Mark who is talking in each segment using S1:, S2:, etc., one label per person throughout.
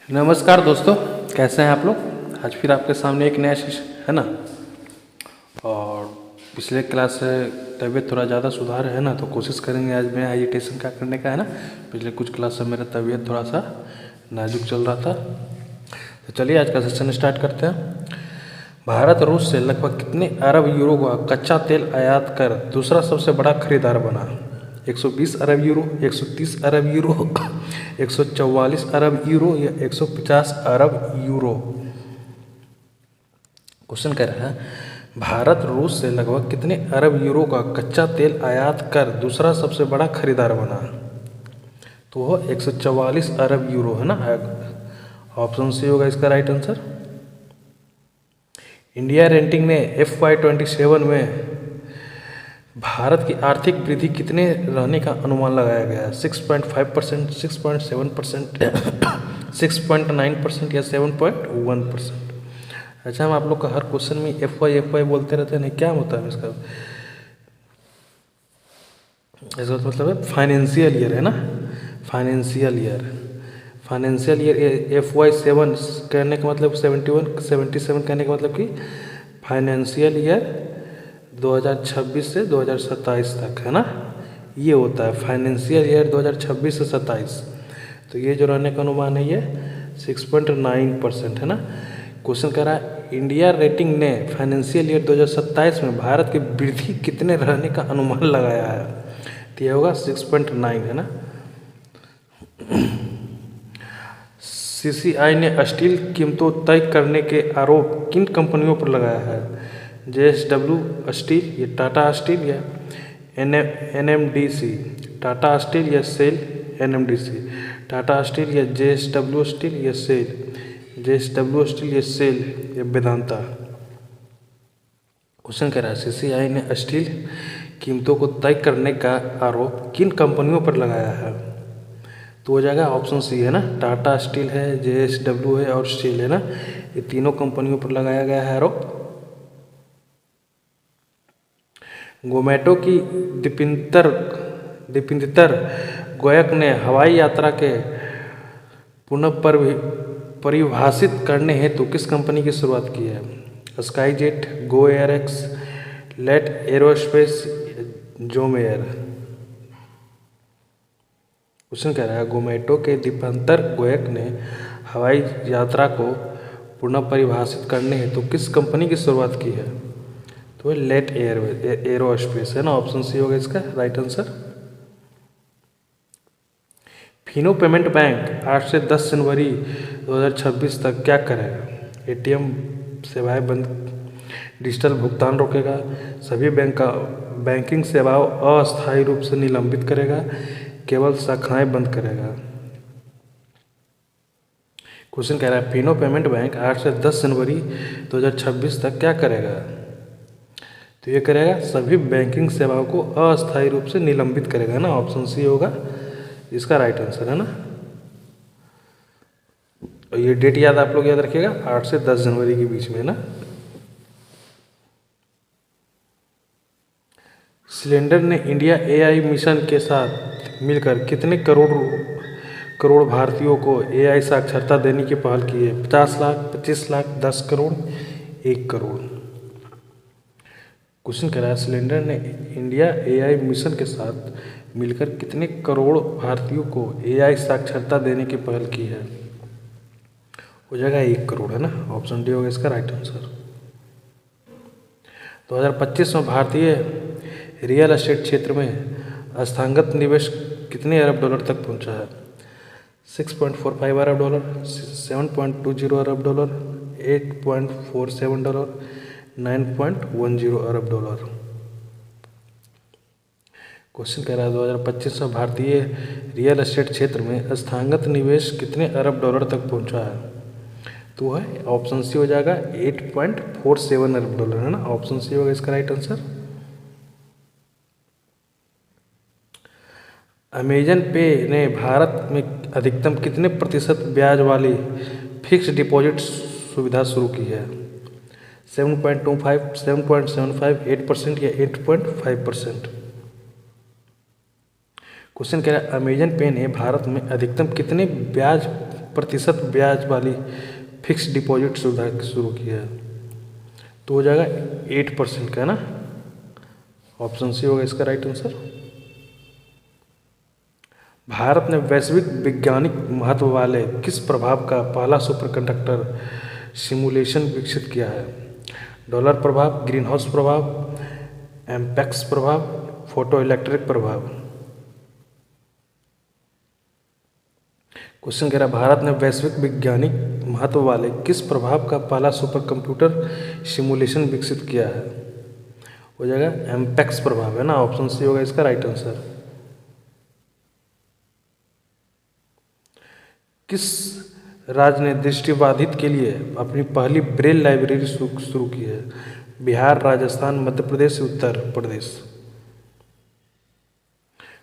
S1: नमस्कार दोस्तों, कैसे हैं आप लोग। आज फिर आपके सामने एक नया सेशन है ना। और पिछले क्लास से तबीयत थोड़ा ज़्यादा सुधार है ना, तो कोशिश करेंगे आज में एजिटेशन का करने का है ना। पिछले कुछ क्लास से मेरा तबीयत थोड़ा सा नाजुक चल रहा था। तो चलिए आज का सेशन स्टार्ट करते हैं। भारत रूस से लगभग कितने अरब यूरो का कच्चा तेल आयात कर दूसरा सबसे बड़ा खरीदार बना। 120 अरब यूरो, 130 अरब यूरो, 144 अरब यूरो या 150 अरब यूरो। क्वेश्चन कह रहा है भारत रूस से लगभग कितने अरब यूरो का कच्चा तेल आयात कर दूसरा सबसे बड़ा खरीदार बना। तो वह 144 अरब यूरो है ना। ऑप्शन सी होगा इसका राइट आंसर। इंडिया रेटिंग ने FY27 में भारत की आर्थिक वृद्धि कितने रहने का अनुमान लगाया गया है। 6.5%, 6.7%, 6.9% या 7.1%। अच्छा, हम आप लोग का हर क्वेश्चन में FY बोलते रहते हैं, क्या होता है इसका मतलब है फाइनेंशियल ईयर है ना। फाइनेंशियल ईयर FY7 कहने का मतलब 77 कहने का मतलब कि फाइनेंशियल ईयर 2026 से 2027 तक है ना। ये होता है फाइनेंशियल ईयर 2026 से 27। तो ये जो रहने का अनुमान है ये 6.9% है ना। क्वेश्चन कह रहा है इंडिया रेटिंग ने फाइनेंशियल ईयर 2027 में भारत की वृद्धि कितने रहने का अनुमान लगाया है। तो ये होगा 6.9 है ना। CCI ने स्टील कीमतों तय करने के आरोप किन कंपनियों पर लगाया है। JSW स्टील, ये टाटा स्टील या NMDC। टाटा स्टील या सेल NMDC। टाटा स्टील या JSW स्टील या सेल। JSW स्टील या सेल या वेदांता। क्वेश्चन कह रहा है CCI ने स्टील कीमतों को तय करने का आरोप किन कंपनियों पर लगाया है। तो हो जाएगा ऑप्शन सी है ना। टाटा स्टील है, JSW है और सेल है ना। ये तीनों कंपनियों पर लगाया गया है आरोप। गोमेटो की दीपिंदर गोयक ने हवाई यात्रा के पुनः परिभाषित करने हेतु किस कंपनी की शुरुआत की है। Skyjet, Go Air X, Let Aerospace, जोमेयर। क्वेश्चन कह रहा है गोमेटो के दीपिंदर गोयक ने हवाई यात्रा को पुनः परिभाषित करने हेतु किस कंपनी की शुरुआत की है। तो लेट एरोस्पेस है ना। ऑप्शन सी होगा इसका right answer. Fino payment bank 8 से 10 जनवरी 2026 तक क्या करेगा। ATM सेवाएं बंद, डिजिटल भुगतान रोकेगा, सभी बैंकिंग सेवाओं अस्थायी रूप से निलंबित करेगा, केवल शाखाएं बंद करेगा। क्वेश्चन कह रहा है फिनो पेमेंट बैंक 8 से 10 जनवरी 2026 तक क्या करेगा। तो ये करेगा सभी बैंकिंग सेवाओं को अस्थायी रूप से निलंबित करेगा ना। ऑप्शन सी होगा इसका राइट आंसर है ना। और ये डेट याद आप लोग याद रखिएगा 8 से 10 जनवरी के बीच में है ना। सिलेंडर ने इंडिया AI मिशन के साथ मिलकर कितने करोड़ भारतीयों को AI साक्षरता देने की पहल की है। 50 लाख, 25 लाख, 10 करोड़, 1 करोड़। क्वेश्चन कह रहा है सिलेंडर ने इंडिया AI मिशन के साथ मिलकर कितने करोड़ भारतीयों को AI साक्षरता देने की पहल की है। हो जाएगा 1 करोड़ है ना। ऑप्शन डी होगा इसका राइट आंसर। 2025 में भारतीय रियल एस्टेट क्षेत्र में संस्थागत निवेश कितने अरब डॉलर तक पहुंचा है। 6.45 अरब डॉलर, 7.20 अरब डॉलर, 8.47 डॉलर, 9.10 अरब डॉलर। क्वेश्चन कह रहा है 2025 में भारतीय रियल एस्टेट क्षेत्र में संस्थागत निवेश कितने अरब डॉलर तक पहुंचा है। तो है ऑप्शन सी हो जाएगा 8.47 अरब डॉलर है ना। ऑप्शन सी होगा इसका राइट आंसर। अमेजन पे ने भारत में अधिकतम कितने प्रतिशत ब्याज वाली फिक्स्ड डिपॉजिट सुविधा शुरू की है। 7.25, 7.75, 8% या 8.5%। क्वेश्चन कह रहा है अमेजन पे ने भारत में अधिकतम कितने ब्याज प्रतिशत ब्याज वाली फिक्स डिपॉजिट सुविधा शुरू की है? तो हो जाएगा 8% का, है ना। ऑप्शन सी होगा इसका राइट आंसर। भारत ने वैश्विक वैज्ञानिक महत्व वाले किस प्रभाव का पहला सुपरकंडक्टर सिमुलेशन विकसित किया है? डॉलर प्रभाव, ग्रीन हाउस प्रभाव, एम्पेक्स प्रभाव, फोटो इलेक्ट्रिक प्रभाव। क्वेश्चन कह रहा है भारत ने वैश्विक वैज्ञानिक महत्व वाले किस प्रभाव का पहला सुपर कंप्यूटर सिमुलेशन विकसित किया है? हो जाएगा एम्पेक्स प्रभाव, है ना। ऑप्शन सी होगा इसका राइट आंसर। किस राज्य ने दृष्टिबाधित के लिए अपनी पहली ब्रेल लाइब्रेरी शुरू की है? बिहार, राजस्थान, मध्य प्रदेश, उत्तर प्रदेश।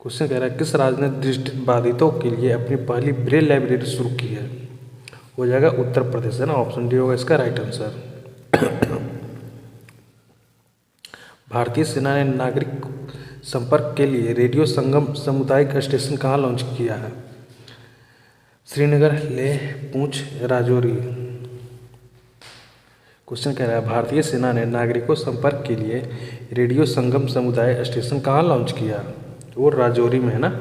S1: क्वेश्चन कह रहा है किस राज्य ने दृष्टिबाधितों के लिए अपनी पहली ब्रेल लाइब्रेरी शुरू की है? हो जाएगा उत्तर प्रदेश, है ना। ऑप्शन डी होगा इसका राइट आंसर। भारतीय सेना ने नागरिक संपर्क के लिए रेडियो संगम सामुदायिक स्टेशन कहाँ लॉन्च किया है? श्रीनगर, लेह, पुंछ, राजौरी। क्वेश्चन कह रहा है भारतीय सेना ने नागरिकों संपर्क के लिए रेडियो संगम समुदाय स्टेशन कहाँ लॉन्च किया? वो राजौरी में, है ना।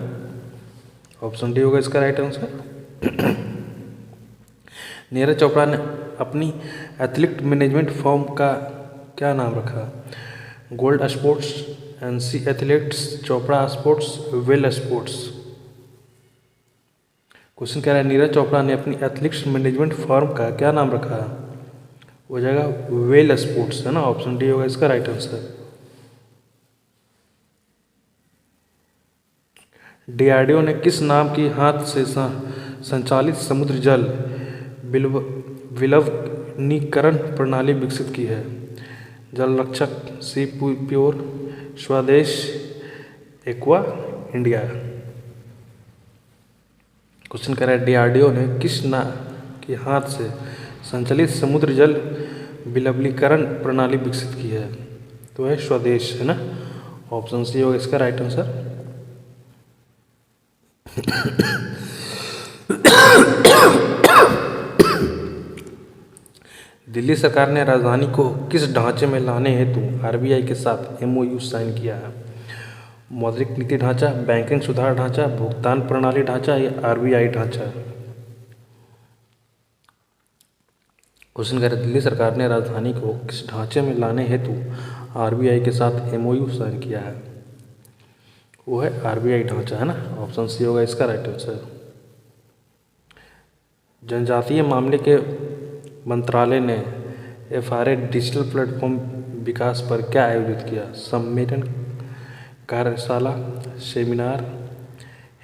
S1: ऑप्शन डी होगा इसका राइट आंसर। नीरज चोपड़ा ने अपनी एथलीट मैनेजमेंट फॉर्म का क्या नाम रखा? Gold sports, NC athletes, Chopra sports, well sports. Question कह रहा है नीरज चोपड़ा ने अपनी एथलेटिक्स मैनेजमेंट फॉर्म का क्या नाम रखा? हो जाएगा वेल स्पोर्ट्स, है ना। ऑप्शन डी होगा इसका राइट आंसर। डीआरडीओ ने किस नाम की हाथ से संचालित समुद्र जल विलवनीकरण प्रणाली विकसित की है? जल रक्षक, सी प्योर, स्वदेश, एक्वा इंडिया। क्वेश्चन कर रहा है डीआरडीओ ने किस नाम के हाथ से संचालित समुद्र जल विलवनीकरण प्रणाली विकसित की है? तो है स्वदेश, है ना। ऑप्शन सी होगा इसका राइट आंसर। दिल्ली सरकार ने राजधानी को किस ढांचे में लाने हेतु आरबीआई के साथ एमओयू साइन किया है? मौद्रिक नीति ढांचा, बैंकिंग सुधार ढांचा, भुगतान प्रणाली ढांचा या आरबीआई ढांचा? क्वेश्चन कह रहे दिल्ली सरकार ने राजधानी को किस ढांचे में लाने हेतु आरबीआई के साथ एमओयू साइन किया है? वो है आरबीआई ढांचा, है ना। ऑप्शन सी होगा इसका राइट आंसर। जनजातीय मामले के मंत्रालय ने एफआरए डिजिटल प्लेटफॉर्म विकास पर क्या आयोजित किया? सम्मेलन, कार्यशाला, सेमिनार,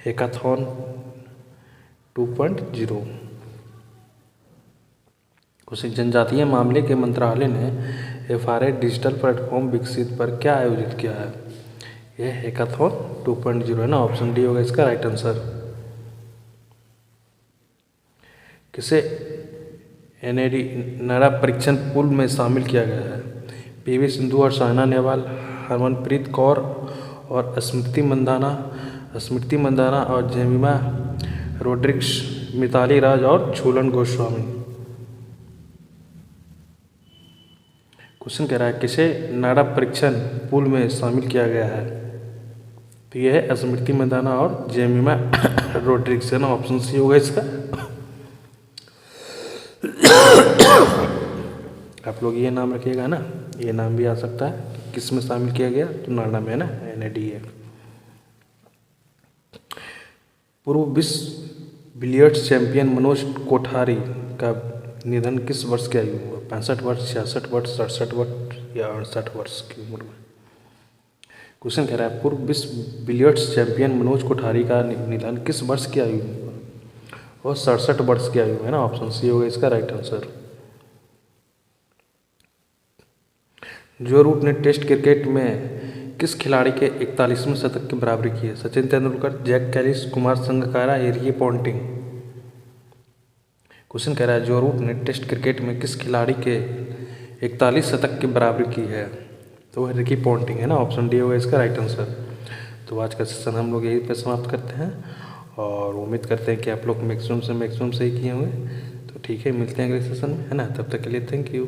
S1: हैकाथॉन 2.0। उसे जनजातीय मामले के मंत्रालय ने एफआरए डिजिटल प्लेटफॉर्म विकसित पर क्या आयोजित किया है? यह हैकाथॉन 2.0, है ना। ऑप्शन डी होगा इसका राइट आंसर। किसे एनएडी नारा परीक्षण पूल में शामिल किया गया है? पीवी सिंधु और साइना नेहवाल, हरमनप्रीत कौर और स्मृति मंदाना और जेमिमा रोड्रिग्स, मिताली राज और झूलन गोस्वामी। क्वेश्चन कह रहा है किसे नाड़ा परीक्षण पूल में शामिल किया गया है? तो यह है स्मृति मंदाना और जेमिमा रोड्रिग्स, है ना। ऑप्शन सी होगा इसका। आप लोग ये नाम रखिएगा ना, ये नाम भी आ सकता है किस में शामिल किया गया? तो नाड़ा में, है ना, एनएडीए। पूर्व विश्व बिलियर्ड्स चैंपियन मनोज कोठारी का निधन किस वर्ष की आयु में? 65 वर्ष, 66 वर्ष, 67 वर्ष या 68 वर्ष की उम्र में? क्वेश्चन कह रहा है पूर्व विश्व बिलियर्ड्स चैंपियन मनोज कोठारी का निधन किस वर्ष की आयु में? और 67 वर्ष की आयु में, है ना। ऑप्शन सी होगा इसका राइट आंसर। जो रूट ने टेस्ट क्रिकेट में किस खिलाड़ी के 41वें शतक की बराबरी की है? Sachin Tendulkar, Jack Kallis, Kumar Sangakkara, Ricky Ponting. Question कह रहा है जो रूट ने टेस्ट क्रिकेट में किस खिलाड़ी के 41 शतक की बराबरी की है? तो वह रिकी पॉन्टिंग, है ना। ऑप्शन डी होगा इसका राइट आंसर। तो आज का सेशन हम लोग यहीं पे समाप्त करते हैं और उम्मीद करते हैं कि आप लोग मैक्सिमम से मैक्सिमम सही किए होंगे। तो ठीक है, मिलते हैं अगले सेशन में, है ना। तब तक के लिए थैंक यू।